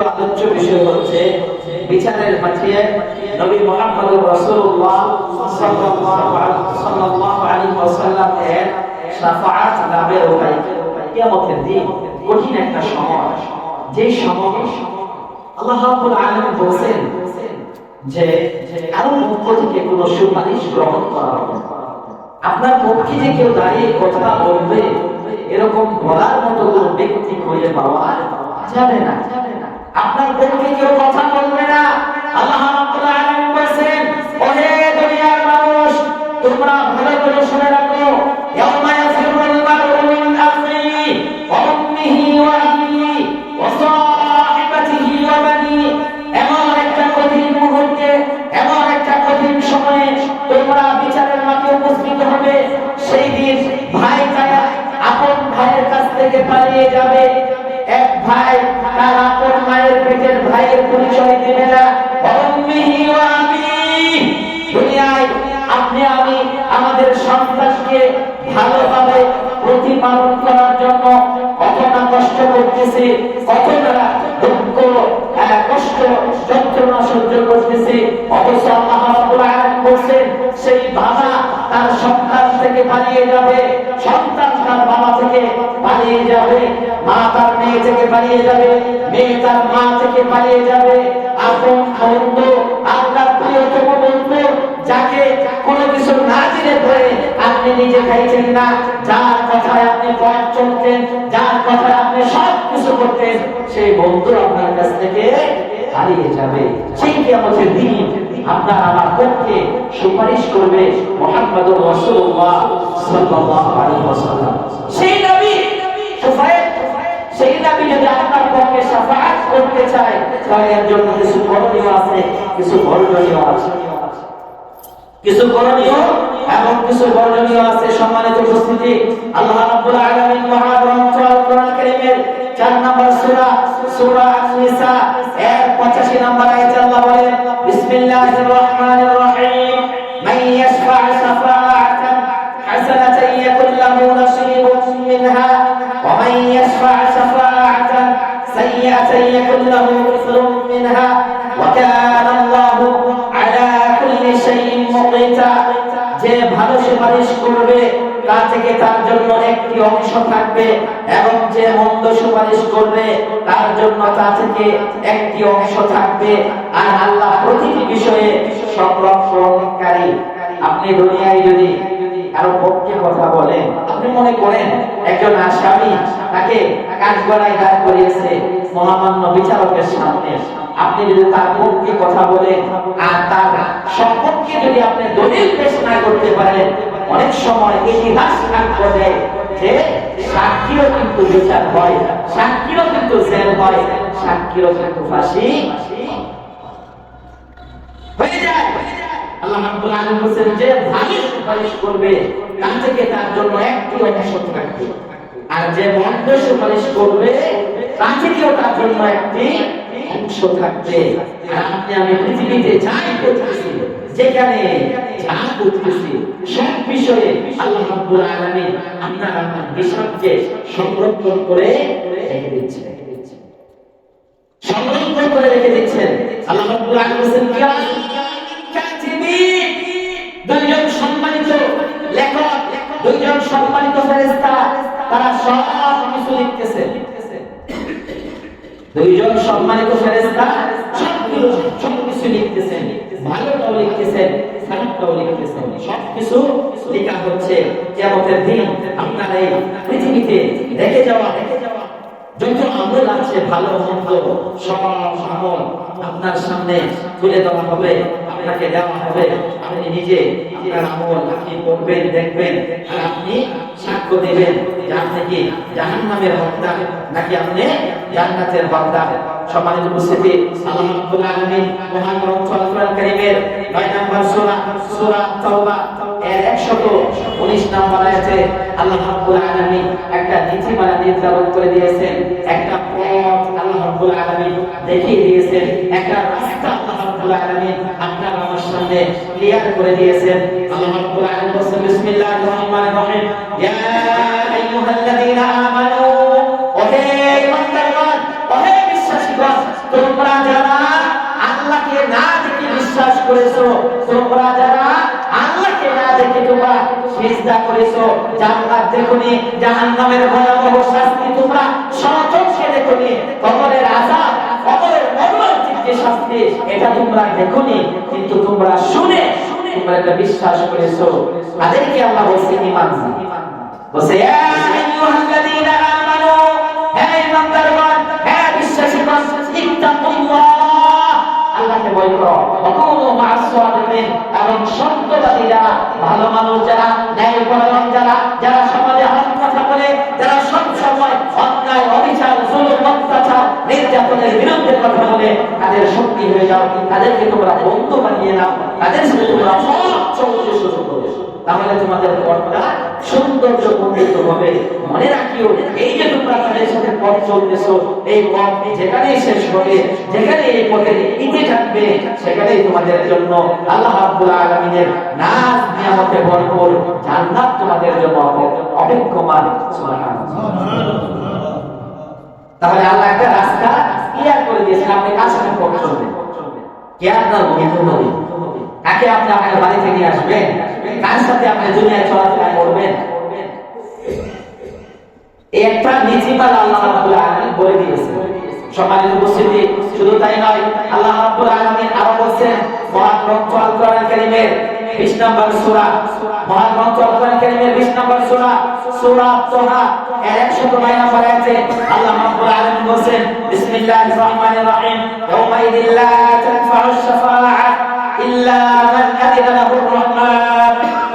আলোচ্য বিষয় হচ্ছে বিচারের মাঠে নবী মুহাম্মদুর রাসূলুল্লাহ সাল্লাল্লাহু আলাইহি ওয়াসাল্লাম এর শাফাআত লাভের উপায়। কিয়ামতের দিন কঠিন একটা সময়, যে সময় আল্লাহ রাব্বুল আলামিন বলেন যে কারো পক্ষ থেকে কোনো সুপারিশ গ্রহণ করা হবে না। আপনার পক্ষে যে কেউ দাঁড়িয়ে কথা বলবে এরকম বলার মতো কোনো ব্যক্তি খুঁজে পাওয়া যাবে না। আপনার পক্ষে কেউ কথা বলবে না। আল্লাহ রাব্বুল আলামিন বলেন, ওহে দুনিয়ার মানুষ, তোমরা ভালো করে শুনে রাখো, ইয়াউমা ইয়াফিরুল মারউ মিন আখিহি ওয়া উম্মিহি ওয়া আবিহি ওয়া সাহিবাতিহি ওয়া বানি। এমন একটা কঠিন মুহূর্তে, এমন একটা কঠিন সময়ে তোমরা বিচারের মাঠে উপস্থিত হবে। সেই দিন ভাই ছায়া আপন ভাইয়ের কাছ থেকে পালিয়ে যাবে। এক ভাই তার আপন মায়ের পেটের ভাইয়ের পরিচয় দেবে না। দুনিয়ায় আপনি আমি আমাদের সন্তানকে ভালোভাবে প্রতিপালন করার জন্য কত না কষ্ট করতেছি, কত না দুঃখ কষ্ট যন্ত্রণা সহ্য করতেছি, অথচ আল্লাহ রাব্বুল আলামিন বলেন সেই বাবা তার সন্তান থেকে পালিয়ে যাবে, সন্তান তার বাবা থেকে পালিয়ে যাবে, মা তার মেয়ে থেকে পালিয়ে যাবে, মেয়ে তার মা থেকে পালিয়ে যাবে। আপন বন্ধু, আপনার প্রিয়তম বন্ধু, যাকে কোনো কিছু না দিলে পরে আপনি নিজে খাইছেন না, যার কথায় আপনি পথ চলতেন, যার কথায় আপনি সব কিছু করতেন, সেই বন্ধু আপনার কাছ থেকে হারিয়ে যাবে। সেই কিয়ামতের দিন আপনার আমার পক্ষে সুপারিশ করবে মুহাম্মদুর রাসূলুল্লাহ সাল্লাল্লাহু আলাইহি ওয়াসাল্লাম। সেই নবী সেই নবী যদি আপনার পক্ষে শাফাআত করতে চায়, তাহলে এর জন্য কিছু করণীয় আছে, কিছু বর্জনীয় আছে, কিছু করণীয় এবং কিছু বর্জনীয় আছে। সম্মানিত উপস্থিতি, আল্লাহ রাব্বুল আলামিন মহাগ্রন্থ আল কোরআন কারীমের 4 নম্বর সূরা সূরা আন-নিসা এর 85 নম্বর আয়াতে আল্লাহ বলেন, বিসমিল্লাহির রহমানির রহিম, মান ইয়াশফা' শাফাআতান হাসানাতান ইয়াকুল লাহু নাসীবুম মিনহা ওয়া মান ইয়াশফা' শাফাআতান সাইয়্যাতান ইয়াকুল লাহু মিথলুম মিনহা ওয়া কানা আল্লাহু আলা কুল্লি শাইইন মুকিতা। যে ভালো সুপারিশ করবে তা থেকে তার জন্য একটি অংশ থাকবে, এবং যে মন্দ সুপারিশ করবে তার জন্য তা থেকে একটি অংশ থাকবে। আর আল্লাহ প্রতিটি বিষয়ে সংরক্ষণকারী। আপনি দুনিয়ায় যদি কারো পক্ষে কথা বলেন, আপনি মনে করেন একজন আসামি, তাকে কাঠগড়ায় দাঁড় করিয়েছে মহামান্য বিচারকের সামনে, আপনি যদি তার পক্ষে কথা বলেন আর তার সপক্ষে যদি আপনি দলিল পেশ না করতে পারেন, অনেক সময় ইতিহাস সাক্ষ্য দেয় যে সাক্ষীরও কিন্তু বিচার হয়, সাক্ষীরও কিন্তু জেল হয়, সাক্ষীরও কিন্তু ফাঁসি হয়ে যায়। আল্লাহ রাব্বুল আলামিন বলেন যে ভালো সুপারিশ করবে তার থেকে তার জন্য একটি অংশ থাকবে, আর যে মন্দ সুপারিশ করবে তার থেকেও তার জন্য একটি অংশ থাকবে। আর আপনি আমি পৃথিবীতে যাই করতেছি, যেখানে যা করতেছি, সব বিষয়ে আল্লাহ রাব্বুল আলামিন আপনার আমার বিষয়কে সংরক্ষণ করে রেখে দিচ্ছেন, সংরক্ষণ করে রেখে দিচ্ছেন। আল্লাহ রাব্বুল আলামিন বলেন, কাতিবিন, দুইজন সম্মানিত লেখক, দুইজন সম্মানিত ফেরেশতা, তারা সব কিছু লিখতেছে। দুইজন সম্মানিত ফেরেশতা সবকিছু লিখতেছেন, ভালোটাও লিখতেছেন, খারাপটাও লিখতেছেন, সবকিছু লেখা হচ্ছে। কিয়ামতের দিন আপনার এই পৃথিবীতে রেখে যাওয়া যত আমল আছে, ভালো মন্দ সব আমল আপনার সামনে তুলে দেওয়া হবে, আপনাকে দেওয়া হবে। আপনি নিজে আপনার আমল আপনি পড়বেন, দেখবেন, আর আপনি সাক্ষ্য দেবেন যে আপনি কি জাহান্নামের হকদার নাকি আপনি জান্নাতের হকদার। সম্মানিত উপস্থিতি, আল্লাহ রাব্বুল আলামিন মহান গ্রন্থ আল কোরআন কারীমের 9 নম্বর সূরা সূরা তাওবা এর 119 নম্বর আয়াতে আল্লাহ রাব্বুল আলামিন একটা নীতিমালা নির্ধারণ করে দিয়েছেন, একটা পথ আল্লাহ রাব্বুল আলামিন দেখিয়ে দিয়েছেন, একটা রাস্তা আল্লাহ রাব্বুল আলামিন আপনার আমার সামনে ক্লিয়ার করে দিয়েছেন। আল্লাহ রাব্বুল আলামিন বলেন, বিসমিল্লাহির রহমানির রহিম, ইয়া আইয়ুহাল্লাযীনা আমানু, ওহে ইমানদারগণ, ওহে বিশ্বাসীগণ, তোমরা যারা আল্লাহকে না দেখে বিশ্বাস করেছো, তোমরা যারা আল্লাহকে না দেখে তোমরা সিজদা করেছো, জান্নাত দেখোনি, জাহান্নামের ভয়াবহ শাস্তি তোমরা স্বচক্ষে দেখোনি, কবরের আযাব, কবরের মর্মান্তিক যে শাস্তি এটা তোমরা দেখোনি, কিন্তু তোমরা শুনে তোমরা এটা বিশ্বাস করেছো। তাদেরকে আল্লাহ বলছেন ঈমান। বলছে ইয়া আইয়ুহাল্লাযীনা আমানু, হে ঈমানদারগণ, হে বিশ্বাসীগণ, ইত্তাকুল্লাহ, আল্লাহকে ভয় করো, ওয়াকুনু মা'আস সাদিকিন, এবং সত্যবাদী যারা, ভালো মানুষ যারা, ন্যায়পরায়ণ যারা, যারা সমাজে হক কথা বলে, যারা সব সময় অন্যায়, অবিচার, জুলুম, অত্যাচার, নির্যাতনের বিরুদ্ধে কথা বলে, তাদের শক্তি হয়ে যাও, তাদেরকে তোমরা বন্ধু বানিয়ে নাও, তাদের সাথে তোমরা সবচেয়ে সুযোগ করো। তাহলে তোমাদের পথটা সৌন্দর্যমণ্ডিত হবে। মনে রাখিও, এই যে তোমরা তাদের সাথে পথ চলতেছো, এই পথ যেখানেই শেষ হবে, যেখানে এই পথের ইতি থাকবে, সেখানেই তোমাদের জন্য আল্লাহ রাব্বুল আলামিনের নাজ নিয়ামতে ভরপুর জান্নাত তোমাদের জন্য অপেক্ষমান। সুবহানাল্লাহ। তাহলে আল্লাহ একটা রাস্তা ক্লিয়ার করে দিয়েছেন, আপনি কার সাথে পথ চলবেন, কে আপনার বন্ধু হবে, কাকে আপনি আপনার বাড়ি থেকে আসবেন, কার সাথে আপনি দুনিয়ায় চলাফেরা করবেন, এই একটা নীতিমালা আল্লাহ রাব্বুল আলামিন বলে দিয়েছেন। সম্মানিত উপস্থিতি, শুধু তাই নয়, আল্লাহ রাব্বুল আলামিন আরো বলেন মহান গ্রন্থ আল কোরআন কারীমের 20 নম্বর সূরা, মহান গ্রন্থ আল কোরআন কারীমের 20 নম্বর সূরা, সূরা তাহা এর 109 নম্বর আয়াতে আল্লাহ রাব্বুল আলামিন বলেন বিসমিল্লাহির রহমানির রহিম, ইয়াউমা ইযিল লা তানফা'ুশ শাফাআহ ইল্লা মান আযিনা লাহুর রহমান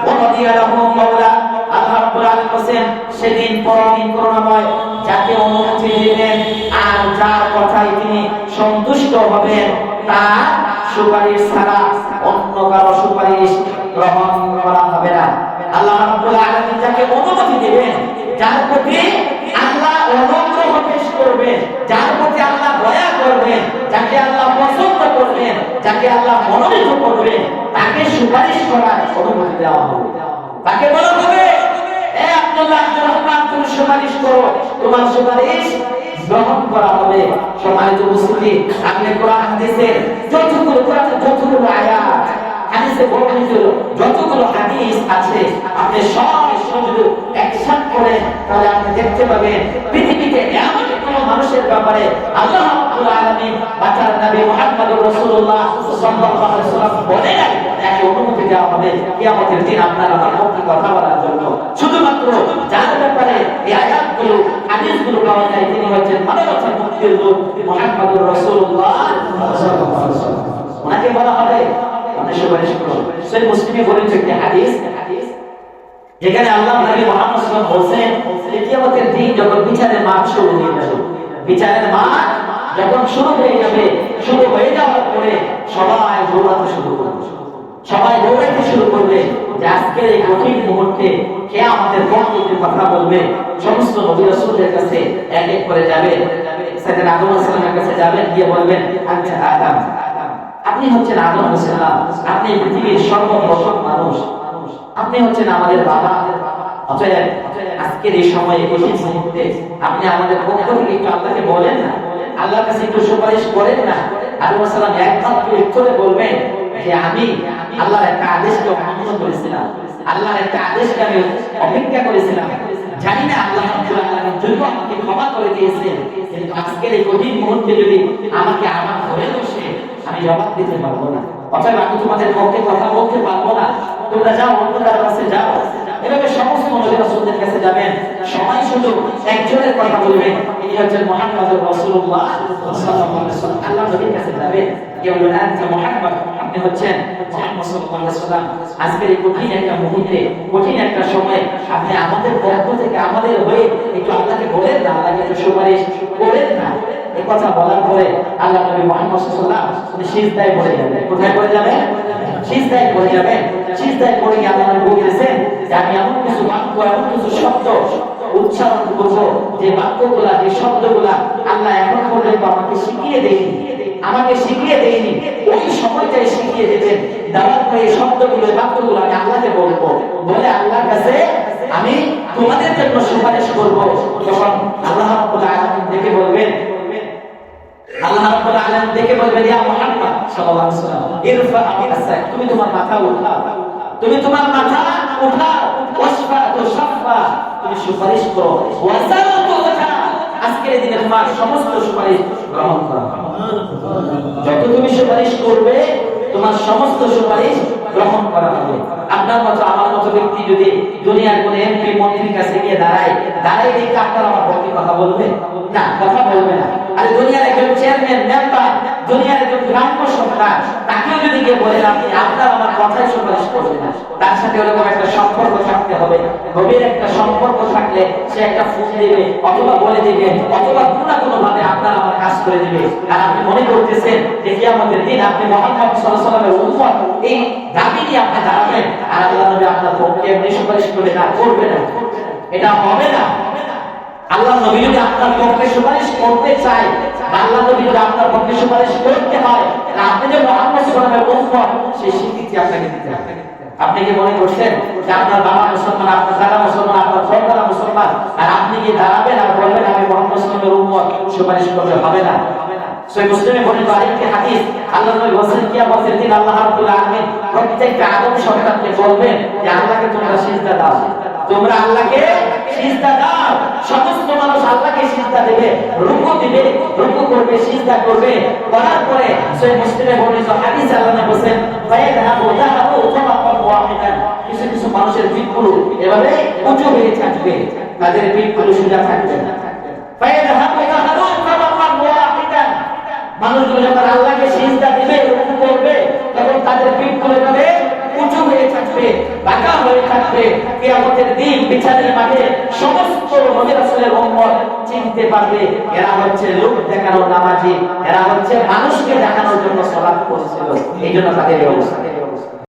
ওয়া রাদিয়া লাহু মাওলা। আল্লাহ রাব্বুল আলামিন বলেন সেদিন পরদিন করুণাময়, যাকে অনুমতি দিবেন আর যার কথায় তিনি সন্তুষ্ট হবেন, তার সুপারিশ ছাড়া অন্য কারো সুপারিশ গ্রহণ করা হবে না। আল্লাহ রাব্বুল আলামিন যাকে অনুমতি দিবেন, যার প্রতি আল্লাহ অনুগ্রহ পেশ করবেন, যার প্রতি আল্লাহ দয়া করবেন, যাকে আল্লাহ পছন্দ করবেন, যাকে আল্লাহ মনোনীত করবেন, তাকে সুপারিশ করার অনুমতি দেওয়া হবে। তাকে বলা হবে, এ আব্দুল্লাহ আব্দুর রহমান, তুমি সুপারিশ করো, তোমার সুপারিশ গ্রহণ করা হবে। সম্মানিত উপস্থিতি, আপনি কোরআন হাদিসের যতগুলো আয়াত, হাদিসে বর্ণিত যতগুলো হাদিস আছে, আপনি সবগুলো একসাথে করে তাহলে আপনি দেখতে পাবেন পৃথিবীতে এমন কোন মানুষের ব্যাপারে আল্লাহ রাব্বুল আলামিন বাঁচার নবী মুহাম্মদুর রাসূলুল্লাহ সাল্লাল্লাহু আলাইহি ওয়াসাল্লাম বলেন তাকে অনুমতি দেওয়া হবে কিয়ামতের দিন আপনার আমার পক্ষে কথা বলার জন্য। শুধুমাত্র যার ব্যাপারে এই আয়াতগুলো, হাদিসগুলো পাওয়া যায়, তিনি হচ্ছেন মানবতার মুক্তির দূত মুহাম্মদুর রাসূলুল্লাহ সাল্লাল্লাহু আলাইহি ওয়াসাল্লাম। ওনাকে বলা হবে সুপারিশ করুন। সহিহ মুসলিমে বলেছে একটি হাদিস, যেখানে আল্লাহ নবী মুহাম্মদ সাল্লাল্লাহু আলাইহি ওয়াসাল্লাম বলেছেন কিয়ামতের দিন যখন বিচারের মাঠ শুরু হয়ে যাবে, বিচারের মাঠ যখন শুরু হয়ে যাবে, শুরু হয়ে যাওয়ার পরে সবাই দৌড়াতে শুরু করবে, সবাই দৌড়াতে শুরু করবে যে আজকের এই কঠিন মুহূর্তে কে আমাদের পক্ষে কথা বলবে। সমস্ত নবী রাসূলদের কাছে এক এক করে যাবে, সাইয়েদনা আদম আলাইহিস সালামের কাছে যাবেন, গিয়ে বলবেন আনতা আদম, আপনি হচ্ছেন আদম আলাইহিস সালাম, আপনি পৃথিবীর সর্বপ্রথম মানুষ, আপনি হচ্ছেন আমাদের বাবা। অতএব আজকের এই সময়ে কঠিন মুহূর্তে আপনি আমাদের পক্ষ থেকে একটু আল্লাহকে বলেন না, আল্লাহর কাছে একটু সুপারিশ করেন না। আদম আলাইহিস সালাম একমাত্র উত্তরে বলবেন যে আমি আল্লাহর একটা আদেশকে অমান্য করেছিলাম, আল্লাহর একটা আদেশকে আমি অপেক্ষা করেছিলাম, জানি না আল্লাহ রাব্বুল আলামিন যদি আমাকে ক্ষমা করে দিয়েছেন, কিন্তু আজকের এই কঠিন মুহূর্তে যদি আমাকে আমার ধরে বসে আমি জবাব দিতে পারবো না। অতএব আমি তোমাদের পক্ষে কথা বলতে পারবো না, তোমরা যাও অন্য কারো কাছে যাও। এভাবে সমস্ত নবী রাসূলদের কাছে যাবেন, সবাই শুধু একজনের কথা বলবেন, তিনি হচ্ছেন মুহাম্মদুর রাসূলুল্লাহ সাল্লাল্লাহু আলাইহি ওয়াসাল্লাম। আল্লাহ নবীর কাছে যাবেন, কে বলবেন আনতা মুহাম্মদ, আপনি হচ্ছেন মুহাম্মদ সাল্লাল্লাহু আলাইহি ওয়াসাল্লাম। আজকের এই কঠিন একটা মুহূর্তে, কঠিন একটা সময় আপনি আমাদের পক্ষ থেকে আমাদের হয়ে একটু আল্লাহকে বলেন না, আল্লাহকে একটু সুপারিশ করেন না। এই কথা বলার পরে আল্লাহ নবী মুহাম্মদ সাল্লাল্লাহু আলাইহি ওয়াসাল্লাম তিনি সিজদায় পড়ে যাবেন। কোথায় পড়ে যাবেন? সিজদায় পড়ে যাবেন। সিজদায় পড়ে গিয়ে আল্লাহ বলতেছেন যে আমি এমন কিছু বাক্য, এমন কিছু শব্দ উচ্চারণ করব, যে বাক্যগুলা, যে শব্দগুলা আল্লাহ এখন পর্যন্ত আমাকে শিখিয়ে দেয়নি, ওই সময়টাই শিখিয়ে দেবেন। দেওয়ার পরে এই শব্দগুলো, বাক্যগুলো আমি আল্লাহকে বলবো, বলে আল্লাহর কাছে আমি তোমাদের জন্য সুপারিশ করব। তখন আল্লাহ রাব্বুল আলামিন দেখে বলবেন আল্লাহ রাব্বুল আলামিন দেখে বলবেন ইয়া মুহাম্মদ সাল্লাল্লাহু আলাইহি ওয়াসাল্লাম ইরফা আসাক, তুমি তোমার মাথা উঠাও, তুমি তোমার মাথা উঠাও, ওয়াশফা তুশফা, তুমি সুপারিশ করো, ওয়াসাল তুজা, আজকের দিনে তোমার সমস্ত সুপারিশ গ্রহণ করা হবে। যত তুমি সুপারিশ করবে তোমার সমস্ত সুপারিশ গ্রহণ করা হবে। আপনার মতো আমার মতো ব্যক্তি যদি দুনিয়ার কোন এমপি মন্ত্রীর কাছে গিয়ে দাঁড়ায় দেখে আপনার আমার পক্ষে কথা বলবে না, কথা বলবে না। আর দুনিয়ার একজন চেয়ারম্যান নেতা, দুনিয়ার একজন গ্রাম্য সরকার, তাকেও যদি গিয়ে বলেন আপনি আপনার আমার কথাই সুপারিশ করবে না, তার সাথে ওরকম একটা সম্পর্ক থাকতে হবে। গভীর একটা সম্পর্ক থাকলে সে একটা ফোন দিবে অথবা বলে দিবে অথবা কোনো না কোনো ভাবে আপনার আমার কাজ করে দিবে। আর আপনি মনে করতেছেন যে কিয়ামতের দিন আপনি মুহাম্মদ সাল্লাল্লাহু আলাইহি ওয়াসাল্লামের উম্মত, এই দাবি নিয়ে আপনি দাঁড়াবেন আর আল্লাহ নবী আপনার পক্ষে এমনি সুপারিশ করে না, করবে না, এটা হবে না। আল্লাহ নবী যদি আপনার পক্ষে সুপারিশ করতে চায়, আল্লাহ নবী যদি আপনার পক্ষে সুপারিশ করতে হয়, আপনি যে মুহাম্মদ সাল্লাল্লাহু আলাইহি ওয়াসাল্লামের উম্মত সেই স্বীকৃতি আপনাকে দিতে হবে। আপনি কি মনে করছেন যে আপনার বাবা মুসলমান, আপনার দাদা মুসলমান, আপনার ছোটরা মুসলমান, আর আপনি কি দাঁড়াবেন আর বলবেন আমি মুহাম্মদ সাল্লাল্লাহু আলাইহি ওয়াসাল্লামের উম্মত, সুপারিশ করবে? হবে না। সহিহ মুসলিমে বর্ণিত আরেকটি হাদিস, আল্লাহ নবী বলেন কিয়ামতের দিন আল্লাহ রাব্বুল আলামিন প্রত্যেকটা আদম সন্তানকে বলবেন যে আল্লাহকে তোমরা সিজদা দাও, তোমরা আল্লাহকে সিজদা দাও। সমস্ত মানুষ আল্লাহকে সিজদা দেবে, রুকু দিবে, রুকু করবে, সিজদা করবে। করার পরে সহিহ মুসলিমে বর্ণিত হাদিস, আল্লাহ নবী বলেন ফায়াযহাবু যাহাবু তাওয়াক্কাল ওয়াহিদান, কিছু কিছু মানুষের পিঠগুলো এভাবে উঁচু হয়ে থাকবে, তাদের পিঠগুলো সোজা থাকবে না। ফায়াযহাবু যাহাবু তাওয়াক্কাল ওয়াহিদান, মানুষগুলো যখন আল্লাহকে সিজদা দিবে, রুকু করবে, তখন তাদের পিঠগুলো এভাবে উঁচু হয়ে থাকবে, বাঁকা হয়ে থাকবে। কিয়ামতের দিন বিচারের মাঠে সমস্ত নবী রাসূলের উম্মত চিনতে পারবে এরা হচ্ছে লোক দেখানোর নামাজি, এরা হচ্ছে মানুষকে দেখানোর জন্য সালাত করছিল, এইজন্য তাদের এই অবস্থা।